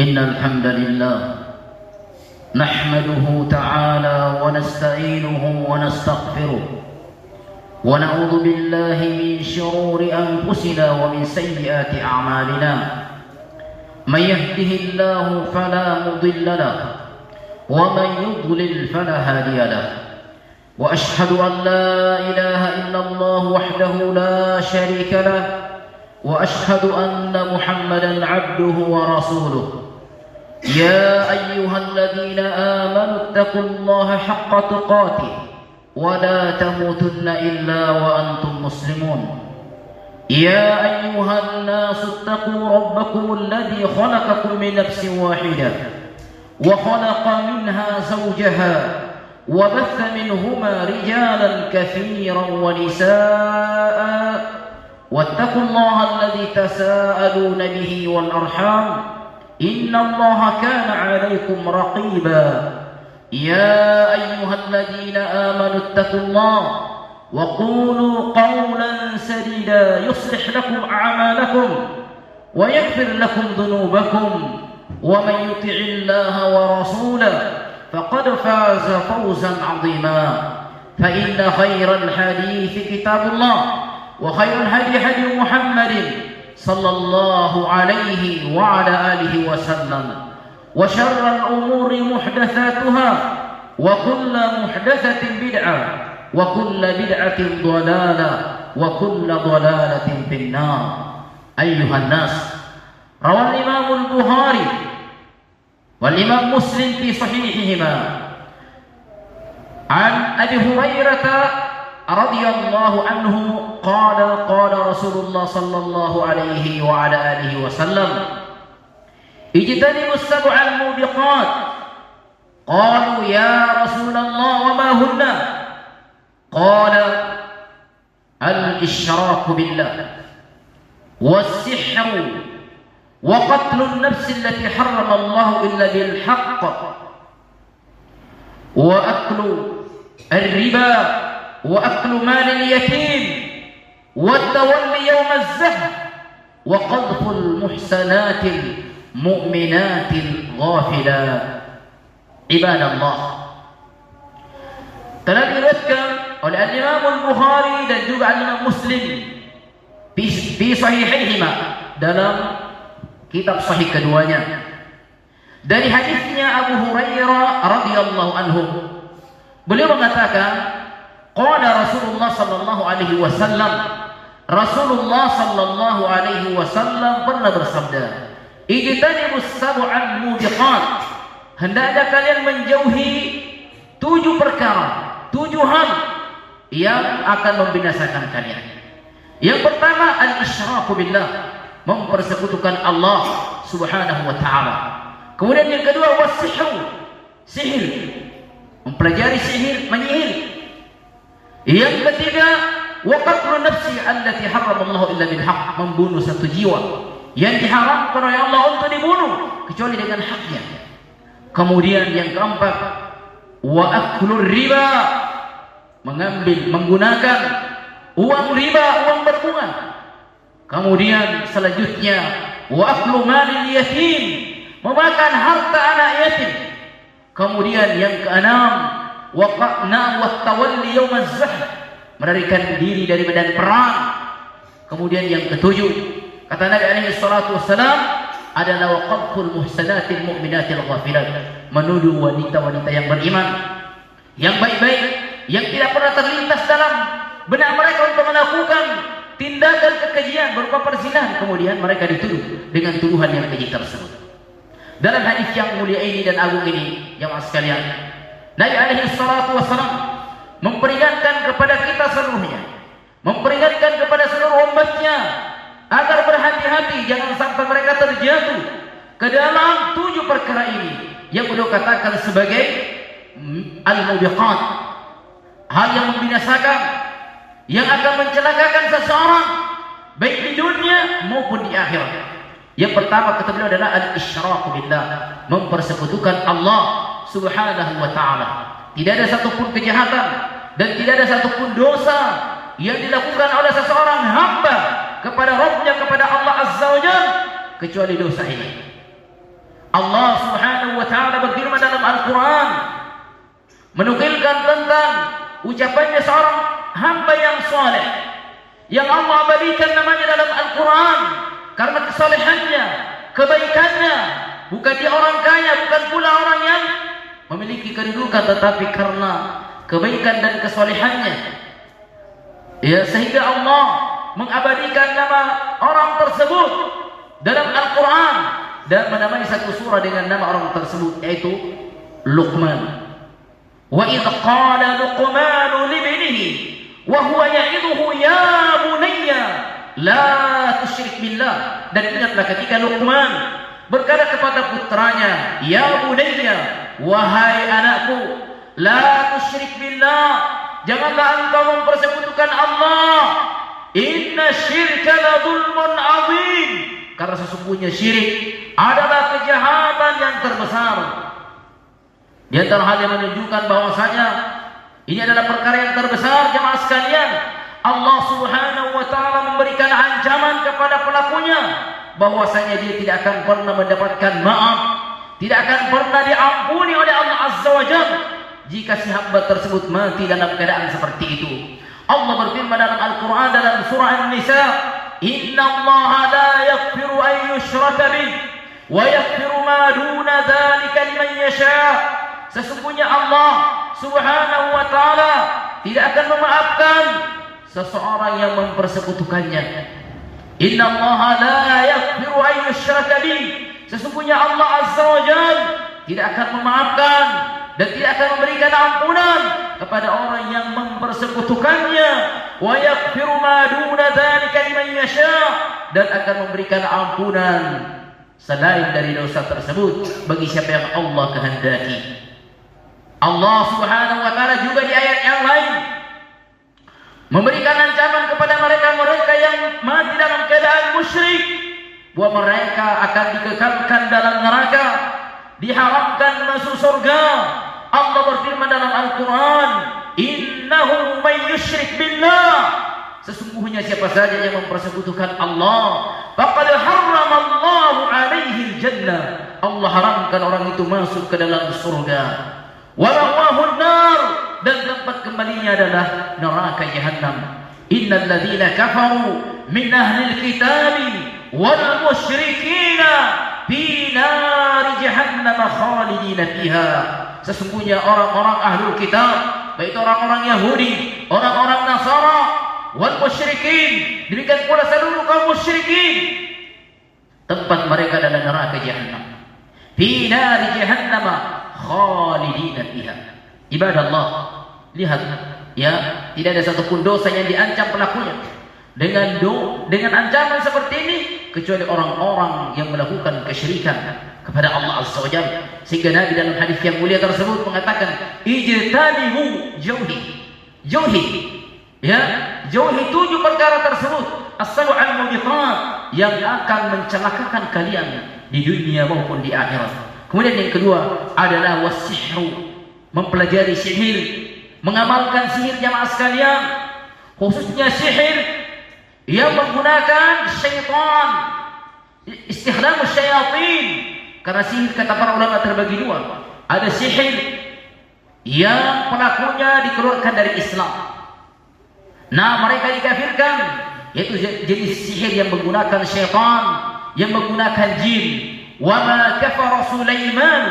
إن الحمد لله نحمده تعالى ونستعينه ونستغفره ونعوذ بالله من شرور أنفسنا ومن سيئات أعمالنا من يهده الله فلا مضل له ومن يضلل فلا هادي له وأشهد أن لا إله إلا الله وحده لا شريك له وأشهد أن محمدا عبده ورسوله يا أيها الذين آمنوا اتقوا الله حق تقاته ولا تموتن إلا وأنتم مسلمون يا أيها الناس اتقوا ربكم الذي خلقكم من نفس واحدة وخلق منها زوجها وبث منهما رجالا كثيرا ونساء واتقوا الله الذي تساءلون به والأرحام إن الله كان عليكم رقيبا يا أيها الذين آمنوا اتقوا الله وقولوا قولا سديدا يصلح لكم أعمالكم ويغفر لكم ذنوبكم ومن يطع الله ورسوله فقد فاز فوزا عظيما فإن خير الحديث كتاب الله وخير الهدي هدي محمد صلى الله عليه وعلى آله وسلم وشر الأمور محدثاتها وكل محدثة بدعة وكل بدعة ضلالة وكل ضلالة في النار أيها الناس روى الإمام البخاري والإمام مسلم في صحيحهما عن أبي هريرة رضي الله عنه قال قال رسول الله صلى الله عليه وعلى آله وسلم اجتنبوا السبع الموبقات قالوا يا رسول الله وما هن قال الإشراك بالله والسحر وقتل النفس التي حرم الله إلا بالحق وأكل الربا وأكل مال اليتيم والتولي يوم الزحف وقذف المحسنات المؤمنات الغافلات عباد الله. Telah diriwayatkan oleh Imam Al-Bukhari dan juga Imam Muslim fi sahihihima dalam kitab sahih keduanya dari hadisnya Abu Hurairah radhiyallahu anhu. Beliau mengatakan qala Rasulullah sallallahu alaihi wasallam, Rasulullah sallallahu alaihi wasallam pernah bersabda, ijtanibus sab'al mubiqat, hendaknya kalian menjauhi 7 perkara, 7 hal yang akan membinasakan kalian. Yang pertama al-isyraku billah, mempersekutukan Allah Subhanahu wa taala. Kemudian yang kedua was-sihr, sihir, mempelajari sihir, menyihir. Yang ketiga wa qatlu nafsi allati harramallahu illa bil haqq, membunuh satu jiwa yang diharamkan oleh Allah untuk dibunuh kecuali dengan haknya. Kemudian yang keempat wa aklur riba, menggunakan uang riba, uang berbunga. Kemudian selanjutnya wa aklu malil yatim, memakan harta anak yatim. Kemudian yang keenam waqa'na wa tawalli yawm az-zahf, melarikan diri dari medan perang. Kemudian yang ketujuh kata Nabi alaihi salatu wassalam adalah waqaful muhsanatil mu'minatil ghafilat, menuduh wanita-wanita yang beriman, yang baik-baik, yang tidak pernah terlintas dalam benak mereka untuk melakukan tindakan kekejian berupa perzinahan, kemudian mereka dituduh dengan tuduhan yang keji tersebut. Dalam hadis yang mulia ini dan agung ini, jemaah sekalian, Nabi alaihi salatu wassalam memperingatkan kepada kita seluruhnya, memperingatkan kepada seluruh umatnya agar berhati-hati jangan sampai mereka terjatuh ke dalam 7 perkara ini yang beliau katakan sebagai al-mubiqat, hal yang membinasakan, yang akan mencelakakan seseorang baik di dunia maupun di akhirat. Yang pertama kata beliau adalah al-isyraku billah, mempersekutukan Allah Subhanahu wa ta'ala. Tidak ada satupun kejahatan dan tidak ada satupun dosa yang dilakukan oleh seseorang hamba kepada Rabbnya, kepada Allah Azza wa Jalla, kecuali dosa ini. Allah Subhanahu wa taala berfirman dalam Al-Qur'an menukilkan tentang ucapannya seorang hamba yang saleh yang Allah abadikan namanya dalam Al-Qur'an karena kesalehannya, kebaikannya. Bukan dia orang kaya, bukan pula orang yang memiliki kedudukan, tetapi karena kebaikan dan kesalehannya, ya, sehingga Allah mengabadikan nama orang tersebut dalam Al-Quran dan menamai satu surah dengan nama orang tersebut, yaitu Luqman. Wa idh qala Luqman li ibnihi wa huwa ya'idhuhu ya bunayya la tusyrik billah. Dan ingatlah ketika Luqman berkata kepada putranya, ya bunayya, wahai anakku, la tusyrik billah, janganlah engkau mempersekutukan Allah. Inna syirka la zulmun azim, karena sesungguhnya syirik adalah kejahatan yang terbesar. Di antara hal yang menunjukkan bahwasanya ini adalah perkara yang terbesar, jemaah sekalian, Allah Subhanahu wa taala memberikan ancaman kepada pelakunya bahwasanya dia tidak akan pernah mendapatkan maaf, tidak akan pernah diampuni oleh Allah Azza wa Jalla jika si hamba tersebut mati dalam keadaan seperti itu. Allah berfirman dalam Al-Quran dalam surah An-Nisa, Inna Allah la yaghfiru an yushraka bih wa yaghfiru ma duna dzalika liman yasha. Sesungguhnya Allah Subhanahu wa taala tidak akan memaafkan seseorang yang mempersekutukannya. Inna Allah la yaghfiru an yushraka bih. Sesungguhnya Allah Azza wa Jalla tidak akan memaafkan dan tidak akan memberikan ampunan kepada orang yang mempersekutukannya. Wa yaghfiru ma duna dzalika liman yasha, dan akan memberikan ampunan selain dari dosa tersebut bagi siapa yang Allah kehendaki. Allah Subhanahu wa taala juga di ayat yang lain memberikan ancaman kepada mereka-mereka yang mati dalam keadaan musyrik, bahwa mereka akan dikekalkan dalam neraka, diharamkan masuk surga. Allah berfirman dalam Al-Quran, Innahu man yusyrik billah, sesungguhnya siapa saja yang mempersekutukan Allah, faqad harramallahu alaihi jannah, Allah haramkan orang itu masuk ke dalam surga. Wa ma'wahun nar, dan tempat kembalinya adalah neraka jahannam. Innal ladzina kafaru min ahlil kitabi wal musyrikina fi nar jahannam khalidina fiha. Sesungguhnya orang-orang ahlul kitab, baik orang-orang Yahudi, orang-orang Nasara, wal musyrikin, demikian pula seluruh kaum musyrikin, tempat mereka adalah neraka jahannam. Fi nar jahannam khalidina fiha. Ibadah Allah, lihat ya, tidak ada satupun dosa yang diancam pelakunya dengan ancaman seperti ini kecuali orang-orang yang melakukan kesyirikan kepada Allah Azza wa Jalla. Sehingga Nabi dalam hadis yang mulia tersebut mengatakan, ijtanibu jauhi, ya, jauhi 7 perkara tersebut, as-sab'ul mubiqat, yang akan mencelakakan kalian di dunia maupun di akhirat. Kemudian yang kedua adalah wasihru, mempelajari sihir, mengamalkan sihir, jamaah sekalian, khususnya sihir yang menggunakan syaitan, istikhdamus syayatin. Karena sihir, kata para ulama, terbagi 2. Ada sihir yang pelakunya dikeluarkan dari Islam, nah mereka dikafirkan, yaitu jenis sihir yang menggunakan syaitan, yang menggunakan jin. Wa ma kafara Sulaiman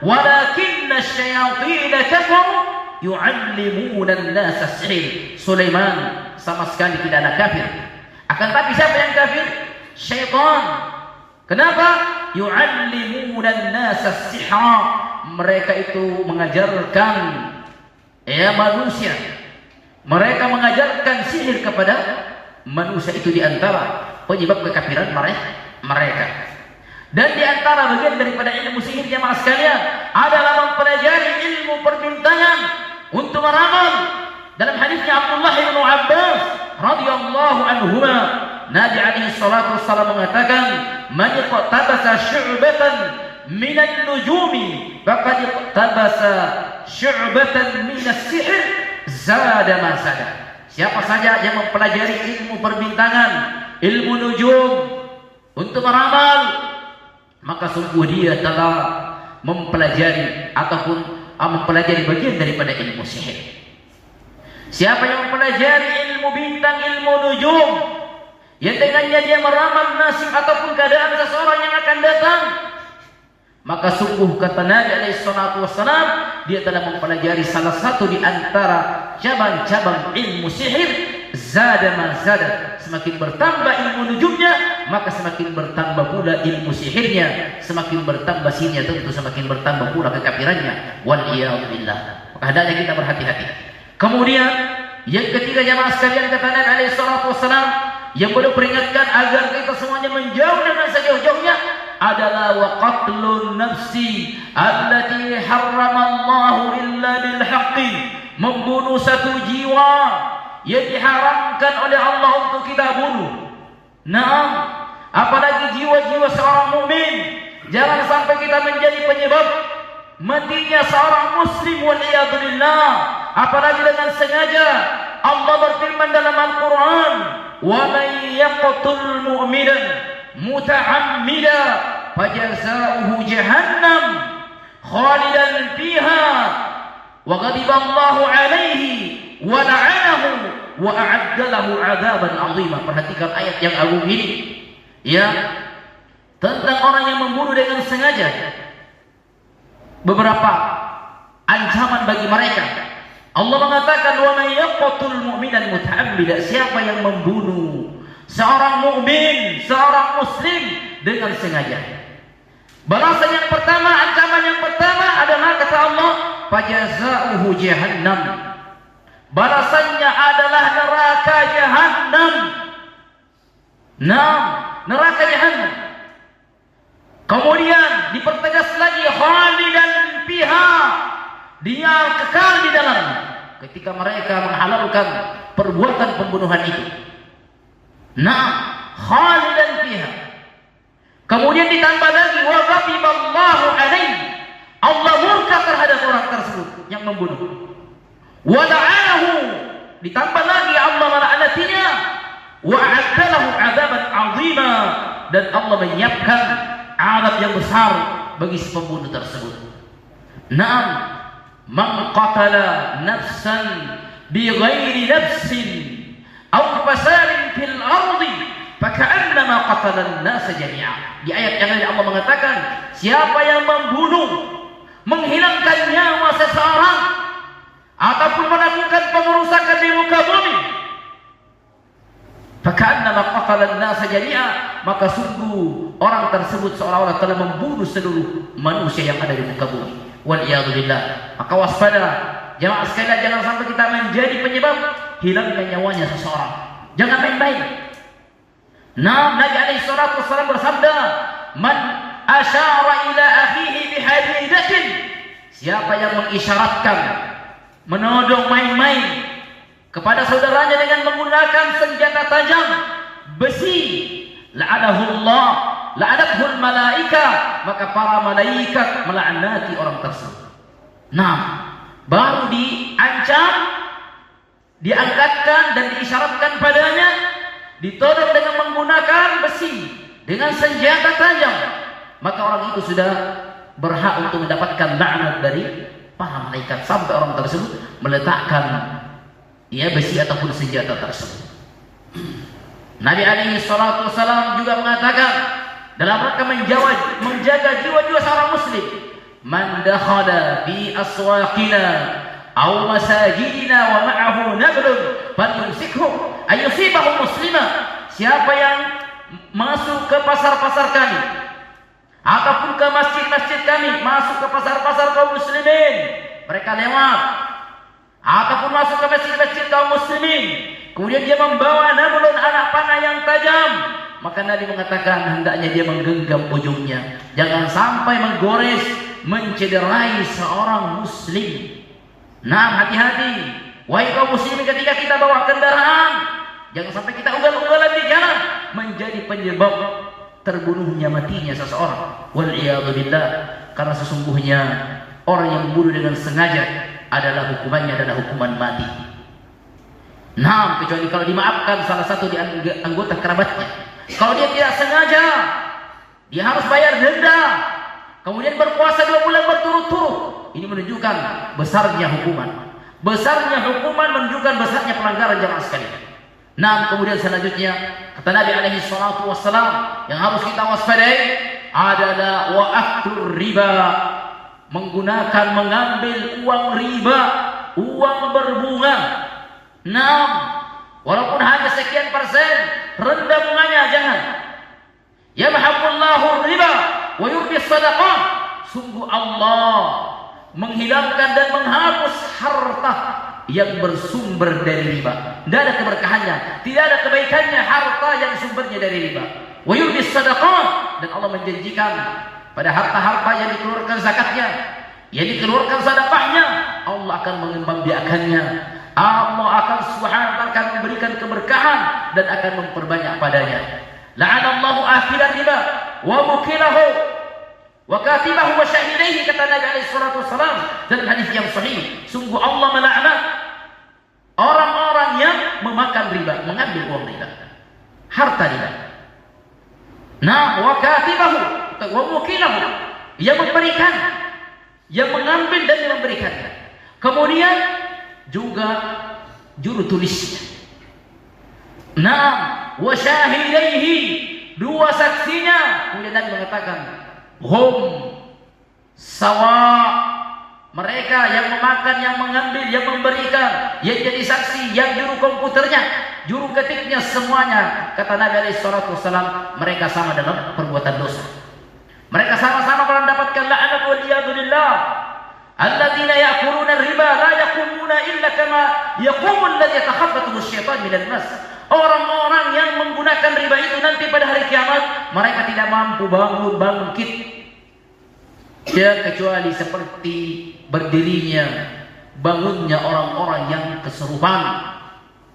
walakinna asyayatin kafaru yu'allimuna an-nasa as-sihr. Sulaiman sama sekali tidak ada kafir, akan tapi siapa yang kafir? Syaitan. Kenapa? Yu'allimuna an-nasa as-sihr, mereka itu mengajarkan manusia, mereka mengajarkan sihir kepada manusia. Itu diantara penyebab kekafiran mereka. Dan diantara bagian daripada ilmu sihir, jemaah sekalian, adalah mempelajari ilmu perbintangan untuk meramal. Dalam hadisnya Abdullah bin Abbas radhiyallahu anhuma, Nabi alaihi salatu wassalam mengatakan, man iqtabasa syu'batan minan nujumi faqad iqtabasa syu'batan minas sihr zada ma sada. Siapa saja yang mempelajari ilmu perbintangan, ilmu nujum untuk meramal, maka sungguh dia telah mempelajari ataupun mempelajari bagian daripada ilmu sihir. Siapa yang mempelajari ilmu bintang, ilmu nujum, yang dengannya dia meramal nasib ataupun keadaan seseorang yang akan datang, maka sungguh kata Nabi alaihi salatu wassalam, dia telah mempelajari salah satu di antara cabang-cabang ilmu sihir. Zada ma zada, semakin bertambah ilmu nujumnya, maka semakin bertambah pula ilmu sihirnya. Semakin bertambah sihirnya, tentu semakin bertambah pula kekafirannya. Wal iyad billah. Maka hendaknya kita berhati-hati. Kemudian yang ketiga jamaah sekalian, kata Nabi alaihi salatu wassalam, yang perlu peringatkan agar kita semuanya menjauh dengan sejauh-jauhnya adalah wa qatlun nafsi allati harramallahu illa bil haqqi, membunuh satu jiwa yang diharamkan oleh Allah untuk kita bunuh. Naam, apalagi jiwa-jiwa seorang mukmin. Jangan sampai kita menjadi penyebab matinya seorang muslim, wal iyad billah, apalagi dengan sengaja. Allah berfirman dalam Al-Quran, wa man yaqtul mu'minan muta'ammida fajazauhu jahannam khalidan fiha wa ghadiba Allahu alaihi wa la'anahu wa a'adda lahu 'adaban 'azima. Perhatikan ayat yang agung ini, ya, tentang orang yang membunuh dengan sengaja. Beberapa ancaman bagi mereka. Allah mengatakan, wa man yaqtul mu'minan muta'ammida, siapa yang membunuh seorang mukmin, seorang muslim dengan sengaja. Balasan yang pertama, ancaman yang pertama adalah kata Allah, fajazauhu jahannam. Balasannya adalah neraka jahannam. Nah, neraka jahannam. Kemudian dipertegas lagi, khalidan fiha, dia kekal di dalamnya ketika mereka menghalalkan perbuatan pembunuhan itu. Nah, khalidan fiha. Kemudian ditambah lagi, wa ghadiballahu alaihi, Allah murka terhadap orang tersebut yang membunuh. Wa la'anahu, ditambah lagi Allah melaknatinya. Wa a'adda lahu 'adaban 'azima, dan Allah menyiapkan azab yang besar bagi si pembunuh tersebut. Naam, man qatala nafsan bighairi nafsin aw fasadin fil ardi faka'annama qatala an-nasa jami'a. Di ayat yang lain Allah mengatakan, siapa yang membunuh, menghilangkan nyawa seseorang ataupun melakukan pengerusakan di muka bumi, faka'annama qatala an-nasa jami'a, maka sungguh orang tersebut seolah-olah telah membunuh seluruh manusia yang ada di muka bumi. Wal iyad billah. Maka waspada jemaah sekalian, jangan sampai kita menjadi penyebab hilangnya nyawanya seseorang. Jangan main-main. Nah, Nabi alaihi salatu wassalam bersabda, man asyara ila akhihi bihadidatin, siapa yang mengisyaratkan, menodong main-main kepada saudaranya dengan menggunakan senjata tajam, besi, la'anahullah, la'anathul malaika, maka para malaikat melaknati orang tersebut. Nah, baru diancam, diangkatkan dan diisyaratkan padanya, ditodong dengan menggunakan besi, dengan senjata tajam, maka orang itu sudah berhak untuk mendapatkan laknat dari para malaikat sampai orang tersebut meletakkan besi ataupun senjata tersebut. Nabi alaihi salatu wassalam juga mengatakan dalam rangka menjaga jiwa-jiwa seorang muslim, man dakhala fi aswaqina aw masajidina wa ma'ahu nablun falyumsikhu ay yusibahu muslima, siapa yang masuk ke pasar-pasar kami ataupun ke masjid-masjid kami, masuk ke pasar-pasar kaum muslimin, mereka lewat, ataupun masuk ke masjid-masjid kaum muslimin, kemudian dia membawa nablun, anak panah yang tajam, maka Nabi mengatakan hendaknya dia menggenggam ujungnya, jangan sampai menggores, mencederai seorang muslim. Nah, hati-hati wahai kaum muslimin, ketika kita bawa kendaraan, jangan sampai kita ugal-ugalan di jalan menjadi penyebab terbunuhnya, matinya seseorang. Wal iyad billah. Karena sesungguhnya orang yang membunuh dengan sengaja adalah hukumannya adalah hukuman mati. Nah, kecuali kalau dimaafkan salah satu di anggota kerabatnya. Kalau dia tidak sengaja Dia harus bayar denda. Kemudian berpuasa 2 bulan berturut-turut. Ini menunjukkan besarnya hukuman. Besarnya hukuman menunjukkan besarnya pelanggaran jamaah sekalian. Nah, kemudian selanjutnya kata Nabi alaihi salatu wassalam yang harus kita waspadai adalah wa aklu riba, mengambil uang riba, uang berbunga. Nah, walaupun hanya sekian persen, rendah bunganya jangan. Yamhaqullahu riba wa yurbi sadaqah. Sungguh Allah menghilangkan dan menghapus harta yang bersumber dari riba. Tidak ada keberkahannya, tidak ada kebaikannya harta yang sumbernya dari riba. Wa yurbi sadaqah, dan Allah menjanjikan pada harta-harta yang dikeluarkan zakatnya, yang dikeluarkan sedekahnya, Allah akan mengembangbiakannya. Allah akan subhanahu wa ta'ala akan memberikan keberkahan dan akan memperbanyak padanya. La'anallahu akhiran riba wa mukilahu wa katibahu wa syahidaihi, kata Nabi alaihi salatu wassalam dalam hadis yang sahih. Sungguh Allah melaknat orang-orang yang memakan riba, mengambil uang riba, harta riba. Nah, wa katibahu wa mukilahu, yang memberikan, yang mengambil dan yang memberikannya. Kemudian juga juru tulisnya. Nah, wa syahidaihi, 2 saksinya. Kemudian Nabi mengatakan hum sawa, mereka yang memakan, yang mengambil, yang memberikan, yang jadi saksi, yang juru komputernya, juru ketiknya, semuanya, kata Nabi alaihi salatu wassalam, mereka sama dalam perbuatan dosa. Mereka sama-sama mendapatkan laknat wal iyadu billah. Alladzina ya'kuluna riba la yaqumuna illa kama yaqumu alladzi yatakhabbathu asy-syaitan minal mas. Orang-orang yang menggunakan riba itu nanti pada hari kiamat mereka tidak mampu bangkit ya, kecuali seperti berdirinya, bangunnya orang-orang yang kesurupan.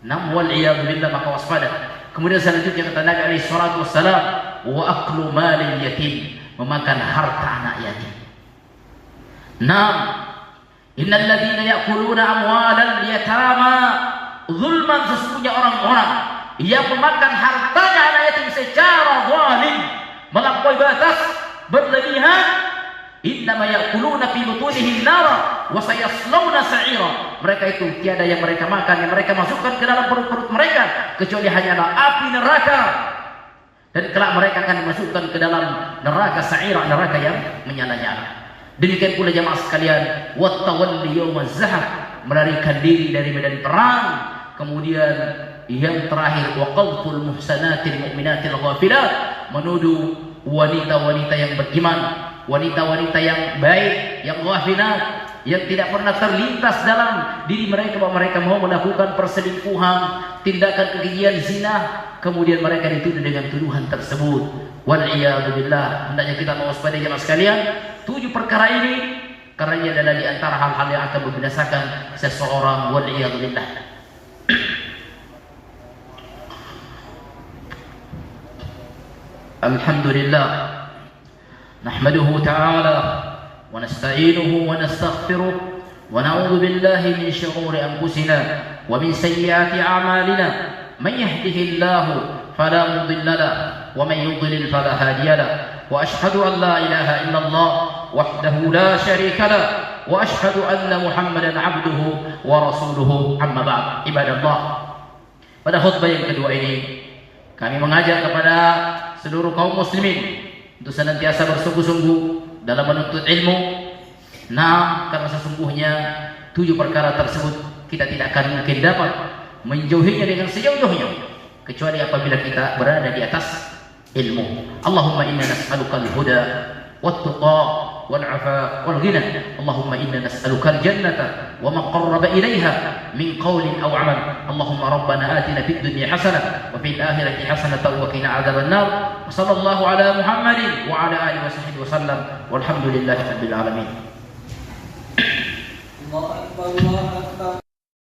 Nam wal iyadu billah, maka waspada. Kemudian selanjutnya kata Nabi alaihi salatu wassalam wa aklu malil yatim, memakan harta anak yatim. Nam, innal ladzina ya'kuluna amwalal yatama zulman, sesungguhnya orang-orang yang memakan hartanya anak yatim secara zalim, melampaui batas, berlebihan, innama ya'kuluna fi butunihim nara wa sayaslawna sa'ira. Mereka itu tiada yang mereka makan, yang mereka masukkan ke dalam perut-perut mereka kecuali hanyalah api neraka, dan kelak mereka akan dimasukkan ke dalam neraka sa'ira, neraka yang menyala-nyala. Demikian pula jamaah sekalian, wattawalli yaumaz zahab, melarikan diri dari medan perang. Kemudian yang terakhir, waqadful muhsanatil mu'minatil ghafilat, menuduh wanita-wanita yang beriman, wanita-wanita yang baik, yang ghafilat, yang tidak pernah terlintas dalam diri mereka bahwa mereka mau melakukan perselingkuhan, tindakan kekejian zina, kemudian mereka dituduh dengan tuduhan tersebut. Wal iyadu billah. Hendaknya kita mewaspadai jemaah sekalian 7 perkara ini, karena ini adalah di antara hal-hal yang akan membinasakan seseorang. Wal iyadu billah. Alhamdulillah, nahmaduhu ta'ala wa nasta'inuhu wa nastaghfiruh wa na'udzu billahi min shururi anfusina wa min sayyiati a'malina. Man yahdihillahu fala mudilla lahu wa man yudlil fala hadiya lahu. Wa ashhadu an la ilaha illallah wahdahu la syarika lahu wa ashhadu anna Muhammadan 'abduhu wa rasuluhu. Amma ba'd. Ibadallah, pada khutbah yang kedua ini kami mengajak kepada seluruh kaum muslimin untuk senantiasa bersungguh-sungguh dalam menuntut ilmu. Nah, karena sesungguhnya 7 perkara tersebut kita tidak akan mungkin dapat menjauhinya dengan sejauh-jauhnya kecuali apabila kita berada di atas ilmu. Allahumma inna nas'aluka al-huda wat-tuqa wal-'afa wal-ghina. Allahumma inna nas'aluka al-jannata wa ma qarraba ilayha min qawlin aw 'amal. Allahumma rabbana atina fid dunya hasanah wa fil akhirati hasanatan wa qina 'adzaban nar. Wa sallallahu ala Muhammadin wa ala alihi wa sahbihi wa sallam. Walhamdulillahi rabbil alamin. Allahu akbar, Allahu akbar.